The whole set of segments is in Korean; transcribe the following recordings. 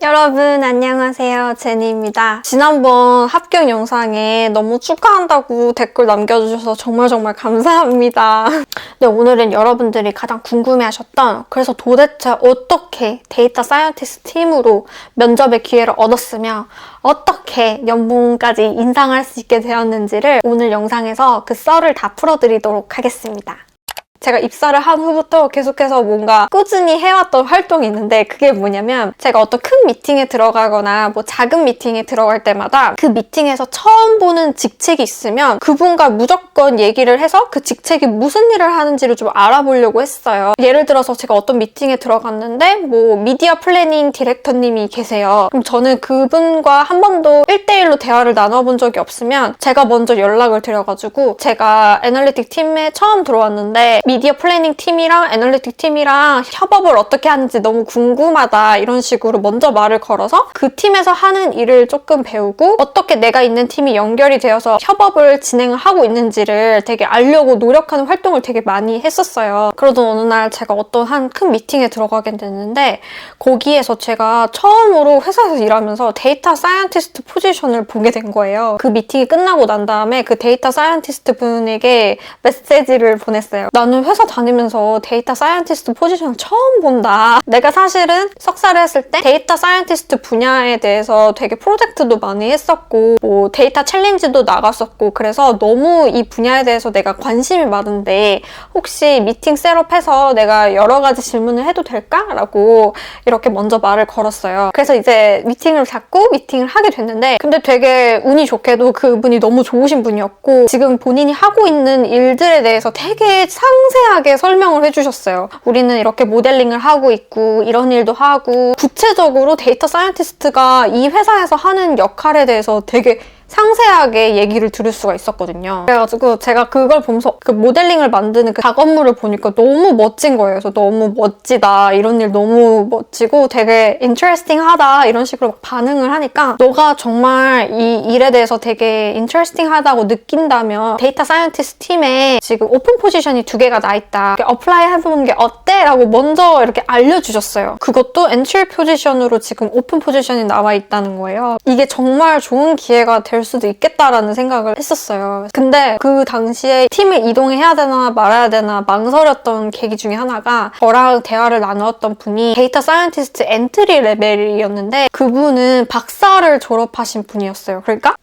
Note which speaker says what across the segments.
Speaker 1: 여러분 안녕하세요, 제니입니다. 지난번 합격 영상에 너무 축하한다고 댓글 남겨주셔서 정말 감사합니다. 네, 오늘은 여러분들이 가장 궁금해하셨던 그래서 도대체 어떻게 데이터 사이언티스트 팀으로 면접의 기회를 얻었으며 어떻게 연봉까지 인상할 수 있게 되었는지를 오늘 영상에서 그 썰을 다 풀어드리도록 하겠습니다. 제가 입사를 한 후부터 계속해서 뭔가 꾸준히 해왔던 활동이 있는데 그게 뭐냐면 제가 어떤 큰 미팅에 들어가거나 뭐 작은 미팅에 들어갈 때마다 그 미팅에서 처음 보는 직책이 있으면 그분과 무조건 얘기를 해서 그 직책이 무슨 일을 하는지를 좀 알아보려고 했어요. 예를 들어서 제가 어떤 미팅에 들어갔는데 뭐 미디어 플래닝 디렉터님이 계세요. 그럼 저는 그분과 한 번도 1대1로 대화를 나눠본 적이 없으면 제가 먼저 연락을 드려가지고 제가 애널리틱 팀에 처음 들어왔는데 미디어 플래닝 팀이랑 애널리틱 팀이랑 협업을 어떻게 하는지 너무 궁금하다 이런 식으로 먼저 말을 걸어서 그 팀에서 하는 일을 조금 배우고 어떻게 내가 있는 팀이 연결이 되어서 협업을 진행을 하고 있는지를 되게 알려고 노력하는 활동을 되게 많이 했었어요. 그러던 어느 날 제가 어떤 한 큰 미팅에 들어가게 됐는데 거기에서 제가 처음으로 회사에서 일하면서 데이터 사이언티스트 포지션을 보게 된 거예요. 그 미팅이 끝나고 난 다음에 그 데이터 사이언티스트 분에게 메시지를 보냈어요. 나는 회사 다니면서 데이터 사이언티스트 포지션을 처음 본다. 내가 사실은 석사를 했을 때 데이터 사이언티스트 분야에 대해서 되게 프로젝트도 많이 했었고 뭐 데이터 챌린지도 나갔었고 그래서 너무 이 분야에 대해서 내가 관심이 많은데 혹시 미팅 셋업해서 내가 여러 가지 질문을 해도 될까? 라고 이렇게 먼저 말을 걸었어요. 그래서 이제 미팅을 잡고 미팅을 하게 됐는데 근데 되게 운이 좋게도 그분이 너무 좋으신 분이었고 지금 본인이 하고 있는 일들에 대해서 되게 상세하게 설명을 해주셨어요. 우리는 이렇게 모델링을 하고 있고 이런 일도 하고 구체적으로 데이터 사이언티스트가 이 회사에서 하는 역할에 대해서 되게 상세하게 얘기를 들을 수가 있었거든요. 그래가지고 제가 그걸 보면서 그 모델링을 만드는 그 작업물을 보니까 너무 멋진 거예요. 그래서 너무 멋지다. 이런 일 너무 멋지고 되게 인터레스팅하다. 이런 식으로 막 반응을 하니까 너가 정말 이 일에 대해서 되게 인터레스팅하다고 느낀다면 데이터 사이언티스트 팀에 지금 오픈 포지션이 2개가 나 있다. 어플라이 해보는 게 어때? 라고 먼저 이렇게 알려주셨어요. 그것도 엔트리 포지션으로 지금 오픈 포지션이 나와 있다는 거예요. 이게 정말 좋은 기회가 될 수도 있겠다라는 생각을 했었어요. 근데 그 당시에 팀을 이동해야 되나 말아야 되나 망설였던 계기 중에 하나가 저랑 대화를 나누었던 분이 데이터 사이언티스트 엔트리 레벨이었는데 그분은 박사를 졸업하신 분이었어요. 그러니까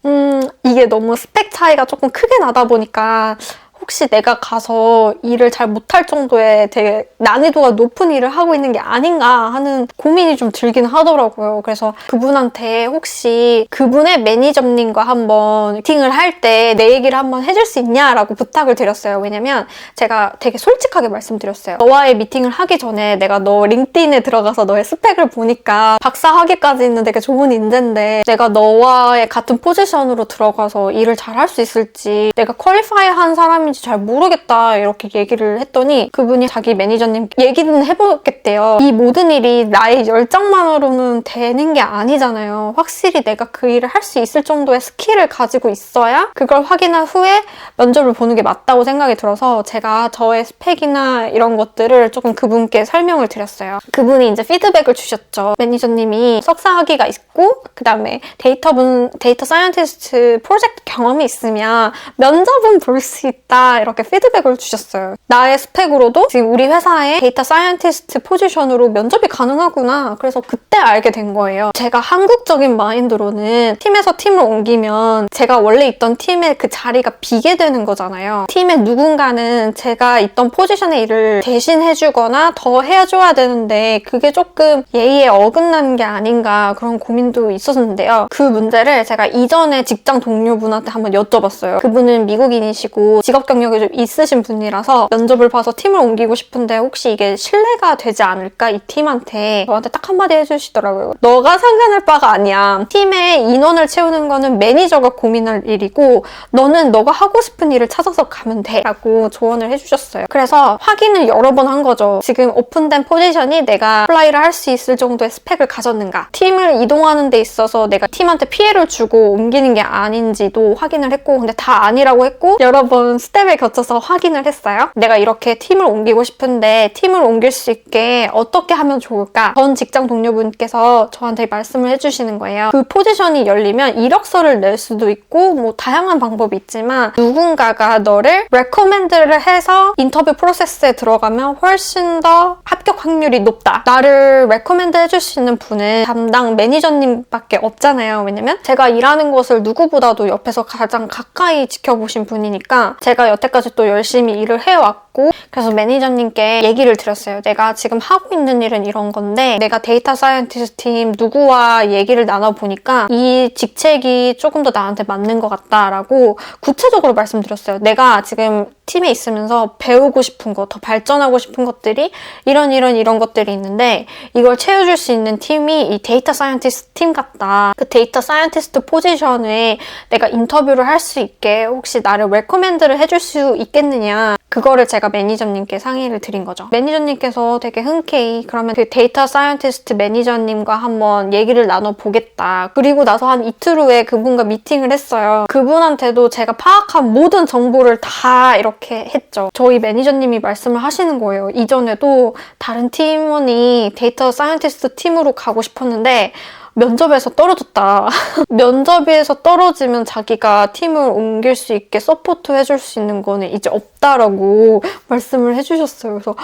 Speaker 1: 이게 너무 스펙 차이가 조금 크게 나다 보니까 혹시 내가 가서 일을 잘 못할 정도의 되게 난이도가 높은 일을 하고 있는 게 아닌가 하는 고민이 좀 들긴 하더라고요. 그래서 그분한테 혹시 그분의 매니저님과 한번 미팅을 할 때 내 얘기를 한번 해줄 수 있냐라고 부탁을 드렸어요. 왜냐면 제가 되게 솔직하게 말씀드렸어요. 너와의 미팅을 하기 전에 내가 너 링크드인에 들어가서 너의 스펙을 보니까 박사 학위까지는 되게 좋은 인재인데 내가 너와의 같은 포지션으로 들어가서 일을 잘 할 수 있을지 내가 퀄리파이한 사람이 잘 모르겠다 이렇게 얘기를 했더니 그분이 자기 매니저님 얘기는 해보겠대요. 이 모든 일이 나의 열정만으로는 되는 게 아니잖아요. 확실히 내가 그 일을 할 수 있을 정도의 스킬을 가지고 있어야 그걸 확인한 후에 면접을 보는 게 맞다고 생각이 들어서 제가 저의 스펙이나 이런 것들을 조금 그분께 설명을 드렸어요. 그분이 이제 피드백을 주셨죠. 매니저님이 석사 학위가 있고 그 다음에 데이터 사이언티스트 프로젝트 경험이 있으면 면접은 볼 수 있다 이렇게 피드백을 주셨어요. 나의 스펙으로도 지금 우리 회사의 데이터 사이언티스트 포지션으로 면접이 가능하구나. 그래서 그때 알게 된 거예요. 제가 한국적인 마인드로는 팀에서 팀을 옮기면 제가 원래 있던 팀의 그 자리가 비게 되는 거잖아요. 팀의 누군가는 제가 있던 포지션의 일을 대신 해주거나 더 해줘야 되는데 그게 조금 예의에 어긋나는 게 아닌가 그런 고민도 있었는데요. 그 문제를 제가 이전에 직장 동료분한테 한번 여쭤봤어요. 그분은 미국인이시고 직업 경력이 좀 있으신 분이라서 면접을 봐서 팀을 옮기고 싶은데 혹시 이게 신뢰가 되지 않을까? 이 팀한테 저한테 딱 한마디 해주시더라고요. 너가 상관할 바가 아니야. 팀의 인원을 채우는 거는 매니저가 고민할 일이고 너는 너가 하고 싶은 일을 찾아서 가면 돼 라고 조언을 해주셨어요. 그래서 확인을 여러 번 한 거죠. 지금 오픈된 포지션이 내가 플라이를 할 수 있을 정도의 스펙을 가졌는가, 팀을 이동하는 데 있어서 내가 팀한테 피해를 주고 옮기는 게 아닌지도 확인을 했고 근데 다 아니라고 했고 여러 번 스텝 스텝에 거쳐서 확인을 했어요. 내가 이렇게 팀을 옮기고 싶은데 팀을 옮길 수 있게 어떻게 하면 좋을까? 전 직장 동료분께서 저한테 말씀을 해주시는 거예요. 그 포지션이 열리면 이력서를 낼 수도 있고 뭐 다양한 방법이 있지만 누군가가 너를 레코멘드를 해서 인터뷰 프로세스에 들어가면 훨씬 더 합격 확률이 높다. 나를 레코멘드 해줄 수 있는 분은 담당 매니저님밖에 없잖아요. 왜냐면 제가 일하는 것을 누구보다도 옆에서 가장 가까이 지켜보신 분이니까 제가 여태까지 또 열심히 일을 해왔고 그래서 매니저님께 얘기를 드렸어요. 내가 지금 하고 있는 일은 이런 건데 내가 데이터 사이언티스트 팀 누구와 얘기를 나눠보니까 이 직책이 조금 더 나한테 맞는 것 같다라고 구체적으로 말씀드렸어요. 내가 지금 팀에 있으면서 배우고 싶은 거, 더 발전하고 싶은 것들이 이런 것들이 있는데 이걸 채워줄 수 있는 팀이 이 데이터 사이언티스트 팀 같다. 그 데이터 사이언티스트 포지션에 내가 인터뷰를 할 수 있게 혹시 나를 레코멘드를 해줄 수 있겠느냐. 그거를 제가 매니저님께 상의를 드린 거죠. 매니저님께서 되게 흔쾌히 그러면 그 데이터 사이언티스트 매니저님과 한번 얘기를 나눠보겠다. 그리고 나서 한 이틀 후에 그분과 미팅을 했어요. 그분한테도 제가 파악한 모든 정보를 다 이렇게 했죠. 저희 매니저님이 말씀을 하시는 거예요. 이전에도 다른 팀원이 데이터 사이언티스트 팀으로 가고 싶었는데 면접에서 떨어졌다. 면접에서 떨어지면 자기가 팀을 옮길 수 있게 서포트 해줄 수 있는 거는 이제 없다라고 말씀을 해주셨어요. 그래서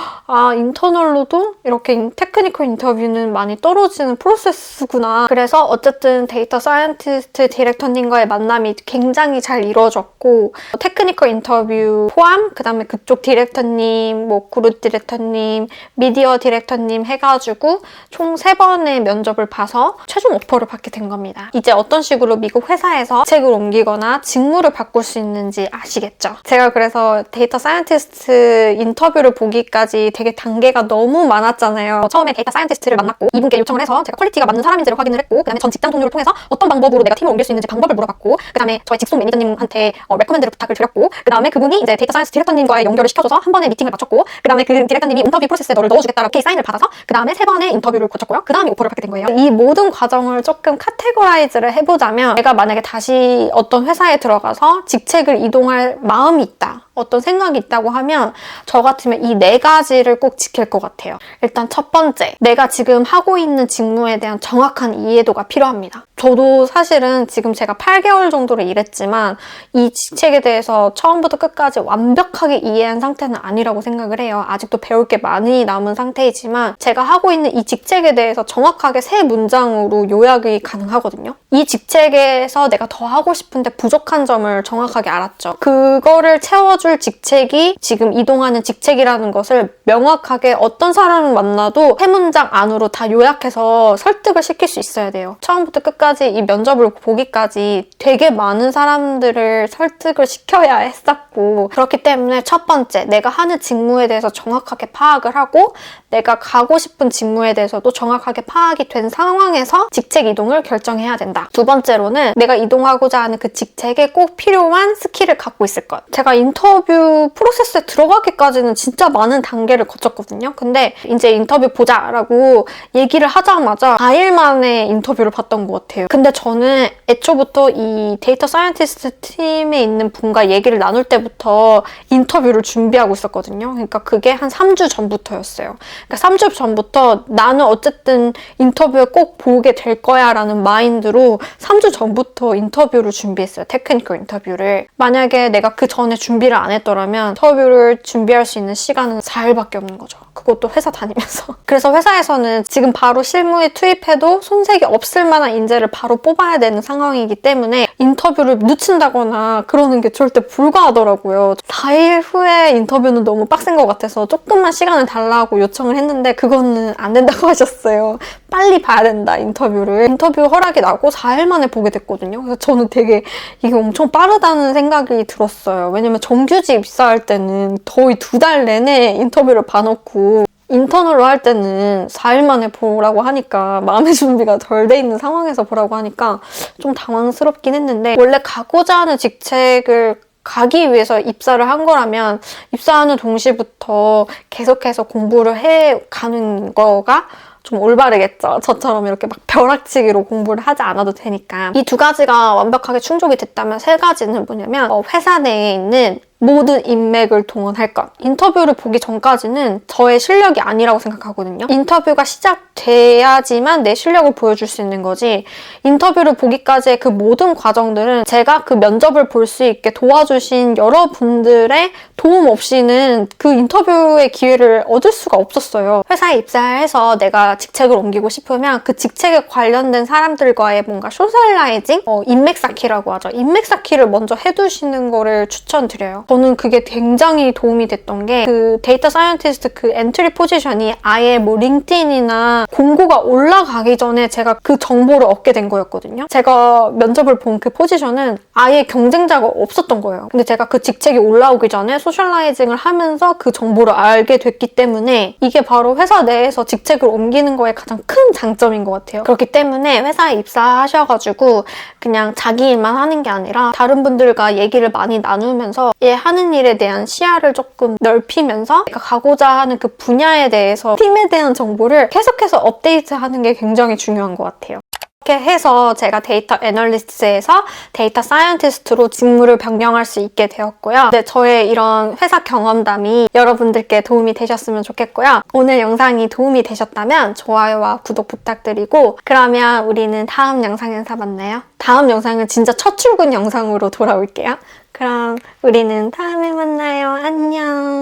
Speaker 1: 인터널로도 이렇게 테크니컬 인터뷰는 많이 떨어지는 프로세스구나. 그래서 어쨌든 데이터 사이언티스트 디렉터님과의 만남이 굉장히 잘 이루어졌고 테크니컬 인터뷰 포함 그다음에 그쪽 디렉터님, 뭐 그룹 디렉터님, 미디어 디렉터님 해가지고 총 3번의 면접을 봐서 최종 오퍼를 받게 된 겁니다. 이제 어떤 식으로 미국 회사에서 직책을 옮기거나 직무를 바꿀 수 있는지 아시겠죠? 제가 그래서 데이터 사이언티스트 인터뷰를 보기까지 되게 단계가 너무 많았잖아요. 처음에 데이터 사이언티스트를 만났고 이분께 요청을 해서 제가 퀄리티가 맞는 사람인지를 확인을 했고 그다음에 전 직장 동료를 통해서 어떤 방법으로 내가 팀을 옮길 수 있는지 방법을 물어봤고 그다음에 저희 직속 매니저님한테 레코멘드를 부탁을 드렸고 그다음에 그분이 이제 데이터 사이언스 디렉터님과의 연결을 시켜줘서 한 번의 미팅을 마쳤고 그다음에 그 디렉터님이 인터뷰 프로세스에 너를 넣어주겠다라고 오케이 사인을 받아서 그다음에 3번의 인터뷰를 거쳤고요. 그다음에 오퍼를 받게 된 거예요. 이 모든 과정을 조금 카테고라이즈를 해보자면 내가 만약에 다시 어떤 회사에 들어가서 직책을 이동할 마음이 있다. 어떤 생각이 있다고 하면 저 같으면 이 4가지를 꼭 지킬 것 같아요. 일단 첫 번째, 내가 지금 하고 있는 직무에 대한 정확한 이해도가 필요합니다. 저도 사실은 지금 제가 8개월 정도를 일했지만 이 직책에 대해서 처음부터 끝까지 완벽하게 이해한 상태는 아니라고 생각을 해요. 아직도 배울 게 많이 남은 상태이지만 제가 하고 있는 이 직책에 대해서 정확하게 3문장으로 요약이 가능하거든요. 이 직책에서 내가 더 하고 싶은데 부족한 점을 정확하게 알았죠. 그거를 채워줄 직책이 지금 이동하는 직책이라는 것을 명확하게 어떤 사람을 만나도 3문장 안으로 다 요약해서 설득을 시킬 수 있어야 돼요. 처음부터 끝까지 이 면접을 보기까지 되게 많은 사람들을 설득을 시켜야 했었고 그렇기 때문에 첫 번째, 내가 하는 직무에 대해서 정확하게 파악을 하고 내가 가고 싶은 직무에 대해서도 정확하게 파악이 된 상황에서 직책 이동을 결정해야 된다. 두 번째로는 내가 이동하고자 하는 그 직책에 꼭 필요한 스킬을 갖고 있을 것. 제가 인터뷰 프로세스에 들어가기까지는 진짜 많은 단계를 거쳤거든요. 근데 이제 인터뷰 보자라고 얘기를 하자마자 4일 만에 인터뷰를 봤던 것 같아요. 근데 저는 애초부터 이 데이터 사이언티스트 팀에 있는 분과 얘기를 나눌 때부터 인터뷰를 준비하고 있었거든요. 그러니까 그게 한 3주 전부터였어요. 그러니까 3주 전부터 나는 어쨌든 인터뷰에 꼭 보게 될 거야 라는 마인드로 3주 전부터 인터뷰를 준비했어요. 테크니컬 인터뷰를. 만약에 내가 그 전에 준비를 안 했더라면 인터뷰를 준비할 수 있는 시간은 4일밖에 없는 거죠. 그것도 회사 다니면서. 그래서 회사에서는 지금 바로 실무에 투입해도 손색이 없을 만한 인재를 바로 뽑아야 되는 상황이기 때문에 인터뷰를 늦춘다거나 그러는 게 절대 불가하더라고요. 4일 후에 인터뷰는 너무 빡센 것 같아서 조금만 시간을 달라고 요청을 했는데 그거는 안 된다고 하셨어요. 빨리 봐야 된다, 인터뷰를. 인터뷰 허락이 나고 4일 만에 보게 됐거든요. 그래서 저는 되게 이게 엄청 빠르다는 생각이 들었어요. 왜냐면 정규직 입사할 때는 거의 2달 내내 인터뷰를 봐놓고 인턴으로 할 때는 4일 만에 보라고 하니까 마음의 준비가 덜 돼 있는 상황에서 보라고 하니까 좀 당황스럽긴 했는데 원래 가고자 하는 직책을 가기 위해서 입사를 한 거라면 입사하는 동시부터 계속해서 공부를 해가는 거가 좀 올바르겠죠. 저처럼 이렇게 막 벼락치기로 공부를 하지 않아도 되니까. 이 2가지가 완벽하게 충족이 됐다면 3가지는 뭐냐면 회사 내에 있는 모든 인맥을 동원할 것. 인터뷰를 보기 전까지는 저의 실력이 아니라고 생각하거든요. 인터뷰가 시작돼야지만 내 실력을 보여줄 수 있는 거지, 인터뷰를 보기까지의 그 모든 과정들은 제가 그 면접을 볼 수 있게 도와주신 여러분들의 도움 없이는 그 인터뷰의 기회를 얻을 수가 없었어요. 회사에 입사해서 내가 직책을 옮기고 싶으면 그 직책에 관련된 사람들과의 뭔가 소셜라이징? 인맥 쌓기라고 하죠. 인맥 쌓기를 먼저 해두시는 거를 추천드려요. 저는 그게 굉장히 도움이 됐던 게, 그 데이터 사이언티스트 그 엔트리 포지션이 아예 뭐 링크드인이나 공고가 올라가기 전에 제가 그 정보를 얻게 된 거였거든요. 제가 면접을 본 그 포지션은 아예 경쟁자가 없었던 거예요. 근데 제가 그 직책이 올라오기 전에 소셜라이징을 하면서 그 정보를 알게 됐기 때문에 이게 바로 회사 내에서 직책을 옮기는 거에 가장 큰 장점인 것 같아요. 그렇기 때문에 회사에 입사하셔가지고 그냥 자기 일만 하는 게 아니라 다른 분들과 얘기를 많이 나누면서 얘 하는 일에 대한 시야를 조금 넓히면서 내가 가고자 하는 그 분야에 대해서 팀에 대한 정보를 계속해서 업데이트하는 게 굉장히 중요한 것 같아요. 이렇게 해서 제가 데이터 애널리스트에서 데이터 사이언티스트로 직무를 변경할 수 있게 되었고요. 네, 저의 이런 회사 경험담이 여러분들께 도움이 되셨으면 좋겠고요. 오늘 영상이 도움이 되셨다면 좋아요와 구독 부탁드리고, 그러면 우리는 다음 영상에서 만나요. 다음 영상은 진짜 첫 출근 영상으로 돌아올게요. 그럼 우리는 다음에 만나요. 안녕.